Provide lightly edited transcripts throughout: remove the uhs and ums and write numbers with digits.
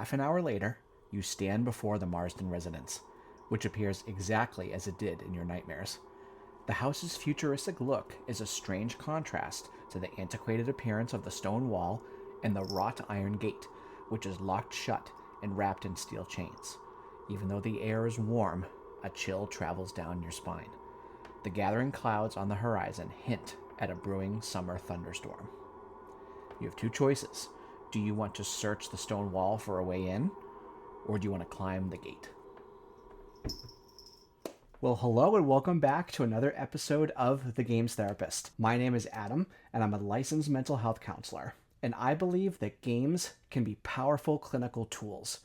Half an hour later, you stand before the Marsden residence, which appears exactly as it did in your nightmares. The house's futuristic look is a strange contrast to the antiquated appearance of the stone wall and the wrought iron gate, which is locked shut and wrapped in steel chains. Even though the air is warm, a chill travels down your spine. The gathering clouds on the horizon hint at a brewing summer thunderstorm. You have two choices. Do you want to search the stone wall for a way in, or do you want to climb the gate? Well, hello and welcome back to another episode of The Games Therapist. My name is Adam, and I'm a licensed mental health counselor. And I believe that games can be powerful clinical tools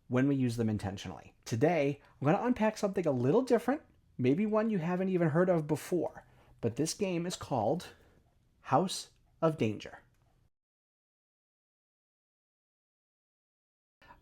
when we use them intentionally. Today, I'm going to unpack something a little different, maybe one you haven't even heard of before. But this game is called House of Danger.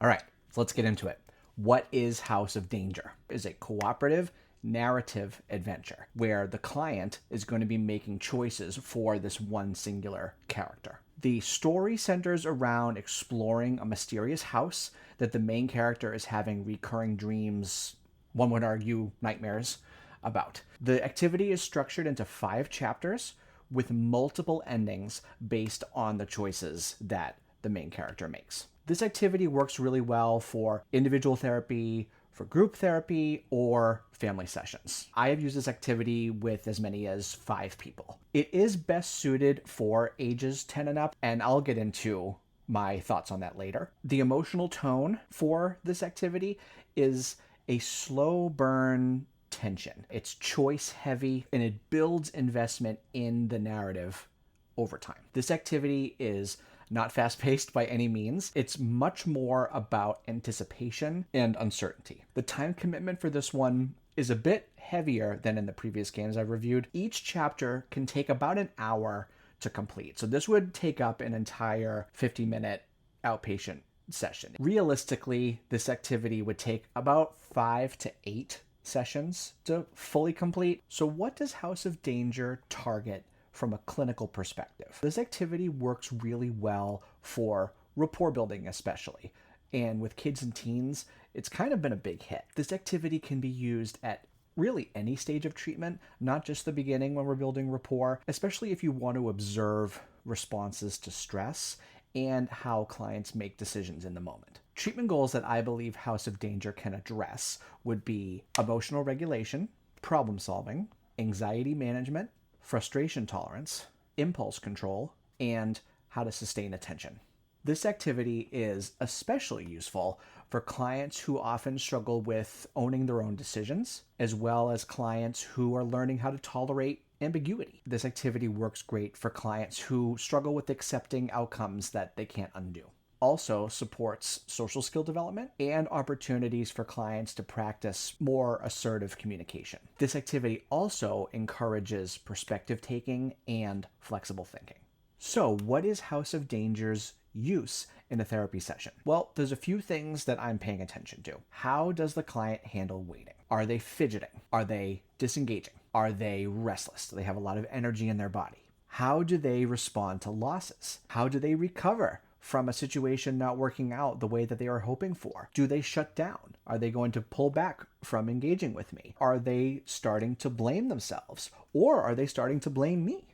All right, so let's get into it. What is House of Danger? It's a cooperative narrative adventure where the client is going to be making choices for this one singular character. The story centers around exploring a mysterious house that the main character is having recurring dreams, one would argue nightmares, about. The activity is structured into 5 chapters with multiple endings based on the choices that the main character makes. This activity works really well for individual therapy, for group therapy, or family sessions. I have used this activity with as many as 5 people. It is best suited for ages 10 and up, and I'll get into my thoughts on that later. The emotional tone for this activity is a slow burn tension. It's choice heavy, and it builds investment in the narrative over time. This activity is not fast-paced by any means. It's much more about anticipation and uncertainty. The time commitment for this one is a bit heavier than in the previous games I've reviewed. Each chapter can take about an hour to complete. So this would take up an entire 50-minute outpatient session. Realistically, this activity would take about 5 to 8 sessions to fully complete. So what does House of Danger target from a clinical perspective? This activity works really well for rapport building especially. And with kids and teens, it's kind of been a big hit. This activity can be used at really any stage of treatment, not just the beginning when we're building rapport, especially if you want to observe responses to stress and how clients make decisions in the moment. Treatment goals that I believe House of Danger can address would be emotional regulation, problem solving, anxiety management, frustration tolerance, impulse control, and how to sustain attention. This activity is especially useful for clients who often struggle with owning their own decisions, as well as clients who are learning how to tolerate ambiguity. This activity works great for clients who struggle with accepting outcomes that they can't undo. Also supports social skill development and opportunities for clients to practice more assertive communication. This activity also encourages perspective taking and flexible thinking. So, what is House of Danger's use in a therapy session? Well, there's a few things that I'm paying attention to. How does the client handle waiting? Are they fidgeting? Are they disengaging? Are they restless? Do they have a lot of energy in their body? How do they respond to losses? How do they recover from a situation not working out the way that they are hoping for? Do they shut down? Are they going to pull back from engaging with me? Are they starting to blame themselves? Or are they starting to blame me?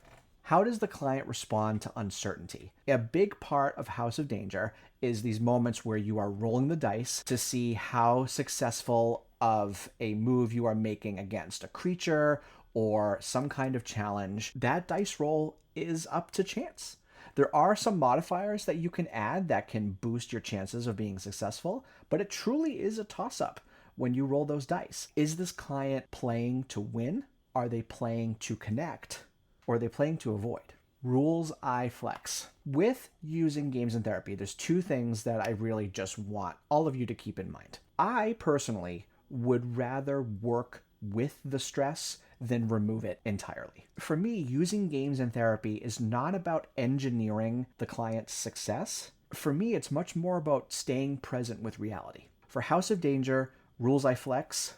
How does the client respond to uncertainty? A big part of House of Danger is these moments where you are rolling the dice to see how successful of a move you are making against a creature or some kind of challenge. That dice roll is up to chance. There are some modifiers that you can add that can boost your chances of being successful, but it truly is a toss-up when you roll those dice. Is this client playing to win? Are they playing to connect? Or are they playing to avoid? Rules I flex. With using games in therapy, there's 2 things that I really just want all of you to keep in mind. I personally would rather work with the stress than remove it entirely. For me, using games in therapy is not about engineering the client's success. For me, it's much more about staying present with reality. For House of Danger, rules I flex,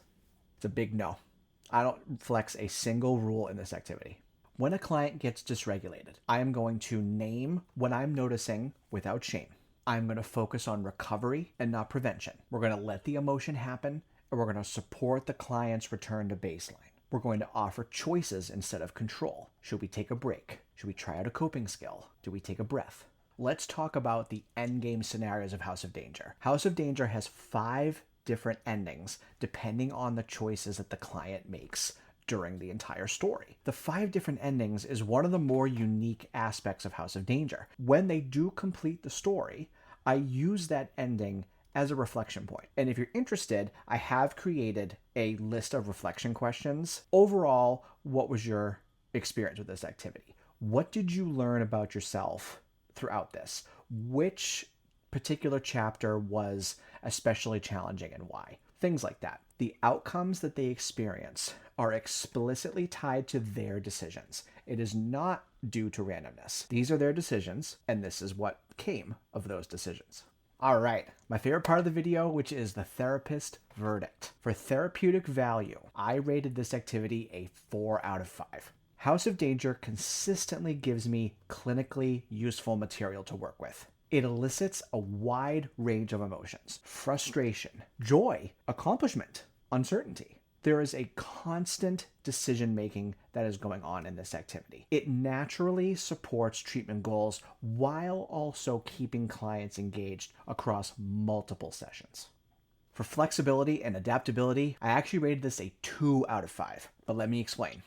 it's a big no. I don't flex a single rule in this activity. When a client gets dysregulated, I am going to name what I'm noticing without shame. I'm going to focus on recovery and not prevention. We're going to let the emotion happen, and we're going to support the client's return to baseline. We're going to offer choices instead of control. Should we take a break? Should we try out a coping skill? Do we take a breath? Let's talk about the endgame scenarios of House of Danger. House of Danger has 5 different endings depending on the choices that the client makes during the entire story. The 5 different endings is one of the more unique aspects of House of Danger. When they do complete the story, I use that ending as a reflection point. And if you're interested, I have created a list of reflection questions. Overall, what was your experience with this activity? What did you learn about yourself throughout this? Which particular chapter was especially challenging and why? Things like that. The outcomes that they experience are explicitly tied to their decisions. It is not due to randomness. These are their decisions, and this is what came of those decisions. All right, my favorite part of the video, which is the therapist verdict. For therapeutic value, I rated this activity a 4 out of 5. House of Danger consistently gives me clinically useful material to work with. It elicits a wide range of emotions: frustration, joy, accomplishment, uncertainty. There is a constant decision-making that is going on in this activity. It naturally supports treatment goals while also keeping clients engaged across multiple sessions. For flexibility and adaptability, I actually rated this a 2 out of 5, but let me explain.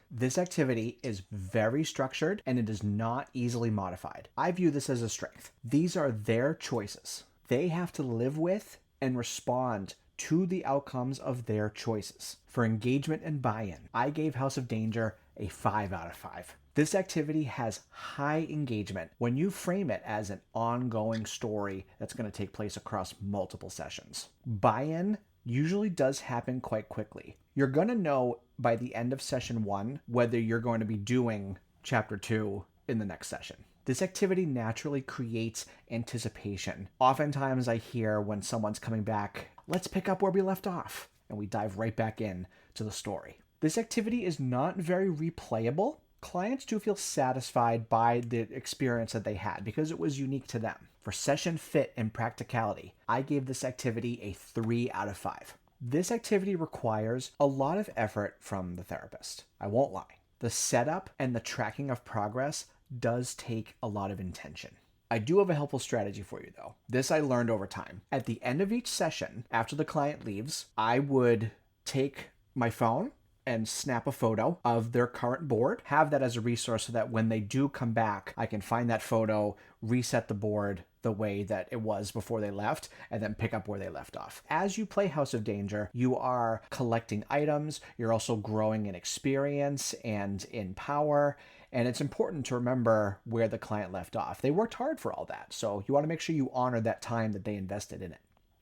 This activity is very structured and it is not easily modified. I view this as a strength. These are their choices. They have to live with and respond to the outcomes of their choices. For engagement and buy-in, I gave House of Danger a 5 out of 5. This activity has high engagement when you frame it as an ongoing story that's going to take place across multiple sessions. Buy-in usually does happen quite quickly. You're going to know by the end of session 1 whether you're going to be doing chapter 2 in the next session. This activity naturally creates anticipation. Oftentimes I hear when someone's coming back, let's pick up where we left off, and we dive right back in to the story. This activity is not very replayable. Clients do feel satisfied by the experience that they had because it was unique to them. For session fit and practicality, I gave this activity a 3 out of 5. This activity requires a lot of effort from the therapist. I won't lie. The setup and the tracking of progress does take a lot of intention. I do have a helpful strategy for you though. This I learned over time. At the end of each session, after the client leaves, I would take my phone and snap a photo of their current board, have that as a resource so that when they do come back, I can find that photo, reset the board the way that it was before they left, and then pick up where they left off. As you play House of Danger, you are collecting items, you're also growing in experience and in power, and it's important to remember where the client left off. They worked hard for all that, so you want to make sure you honor that time that they invested in it.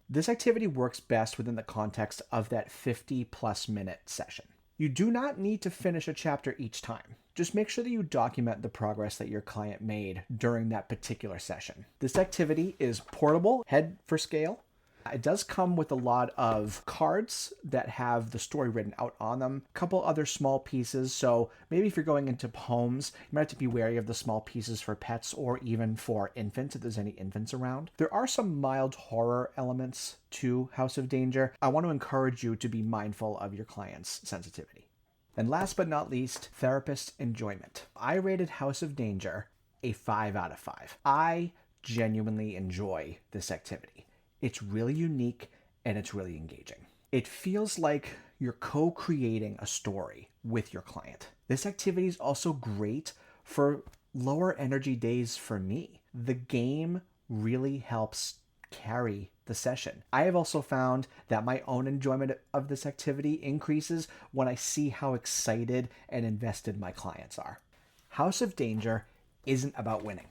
This activity works best within the context of that 50+ minute session. You do not need to finish a chapter each time. Just make sure that you document the progress that your client made during that particular session. This activity is portable, head for scale. It does come with a lot of cards that have the story written out on them, a couple other small pieces. So maybe if you're going into homes, you might have to be wary of the small pieces for pets or even for infants, if there's any infants around. There are some mild horror elements to House of Danger. I want to encourage you to be mindful of your client's sensitivity. And last but not least, therapist enjoyment. I rated House of Danger a 5 out of 5. I genuinely enjoy this activity. It's really unique and it's really engaging. It feels like you're co-creating a story with your client. This activity is also great for lower energy days for me. The game really helps carry the session. I have also found that my own enjoyment of this activity increases when I see how excited and invested my clients are. House of Danger isn't about winning.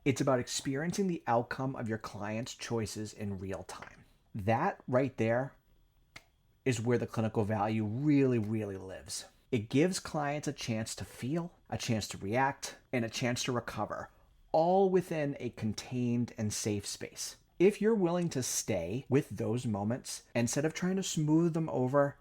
It's about experiencing the outcome of your client's choices in real time. That right there is where the clinical value really, really lives. It gives clients a chance to feel, a chance to react, and a chance to recover, all within a contained and safe space. If you're willing to stay with those moments instead of trying to smooth them over,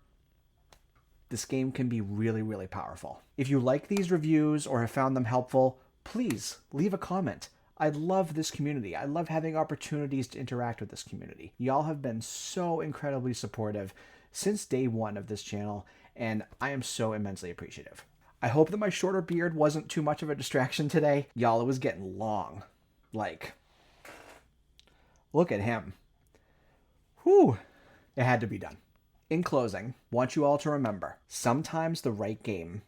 this game can be really, really powerful. If you like these reviews or have found them helpful, please leave a comment. I love this community. I love having opportunities to interact with this community. Y'all have been so incredibly supportive since day one of this channel, and I am so immensely appreciative. I hope that my shorter beard wasn't too much of a distraction today. Y'all, it was getting long. Like, look at him. Whew. It had to be done. In closing, I want you all to remember, sometimes the right game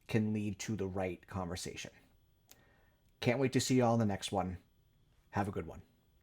can lead to the right conversation. Can't wait to see you all in the next one. Have a good one.